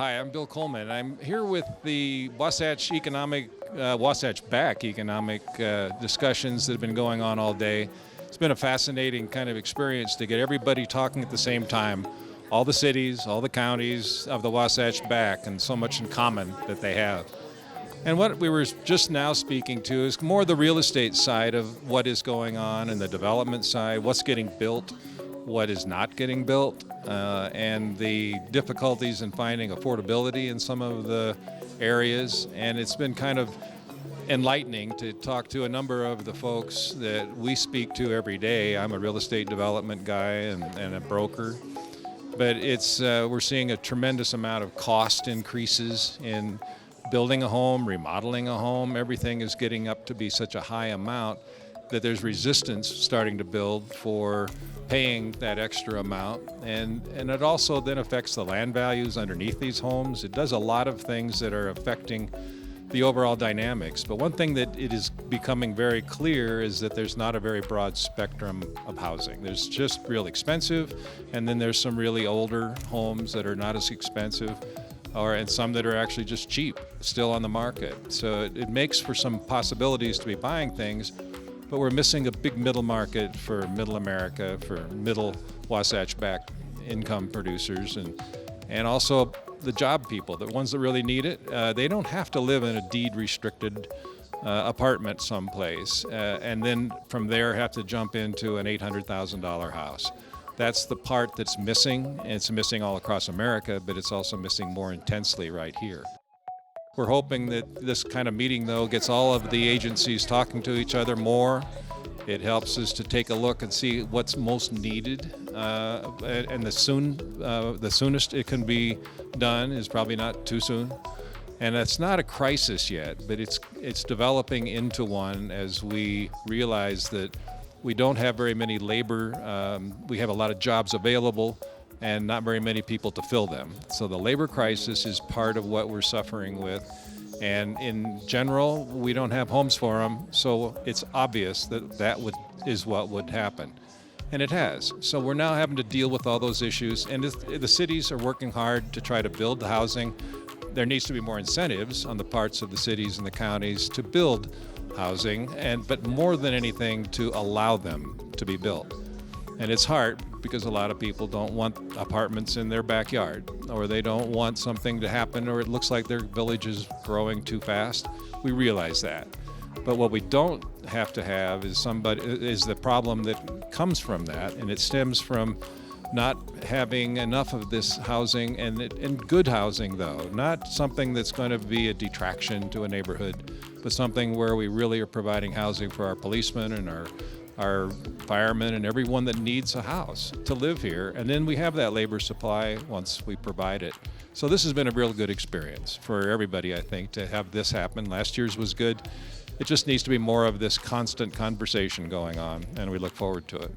Hi, I'm Bill Coleman. I'm here with the Wasatch Back Economic discussions that have been going on all day. It's been a fascinating kind of experience to get everybody talking at the same time, all the cities, all the counties of the Wasatch Back, and so much in common that they have. And what we were just now speaking to is more the real estate side of what is going on and the development side, what's getting built, what is not getting built, and the difficulties in finding affordability in some of the areas. And it's been kind of enlightening to talk to a number of the folks that we speak to every day. I'm a real estate development guy and a broker, but we're seeing a tremendous amount of cost increases in building a home, remodeling a home. Everything is getting up to be such a high amount that there's resistance starting to build for paying that extra amount. And it also then affects the land values underneath these homes. It does a lot of things that are affecting the overall dynamics. But one thing that it is becoming very clear is that there's not a very broad spectrum of housing. There's just real expensive, and then there's some really older homes that are not as expensive, and some that are actually just cheap, still on the market. So it makes for some possibilities to be buying things, but we're missing a big middle market for middle America, for middle Wasatch Back income producers, and also the job people, the ones that really need it. They don't have to live in a deed-restricted apartment someplace, and then from there have to jump into an $800,000 house. That's the part that's missing, and it's missing all across America, but it's also missing more intensely right here. We're hoping that this kind of meeting, though, gets all of the agencies talking to each other more. It helps us to take a look and see what's most needed, and the soonest it can be done is probably not too soon. And it's not a crisis yet, but it's developing into one as we realize that we don't have very many labor. We have a lot of jobs available and not very many people to fill them. So the labor crisis is part of what we're suffering with. And in general, we don't have homes for them, so it's obvious that is what would happen. And it has. So we're now having to deal with all those issues, and the cities are working hard to try to build the housing. There needs to be more incentives on the parts of the cities and the counties to build housing, but more than anything, to allow them to be built. And it's hard because a lot of people don't want apartments in their backyard, or they don't want something to happen, or it looks like their village is growing too fast. We realize that. But what we don't have to have is the problem that comes from that, and it stems from not having enough of this housing, and good housing, though, not something that's going to be a detraction to a neighborhood, but something where we really are providing housing for our policemen and our firemen and everyone that needs a house to live here. And then we have that labor supply once we provide it. So this has been a real good experience for everybody, I think, to have this happen. Last year's was good. It just needs to be more of this constant conversation going on, and we look forward to it.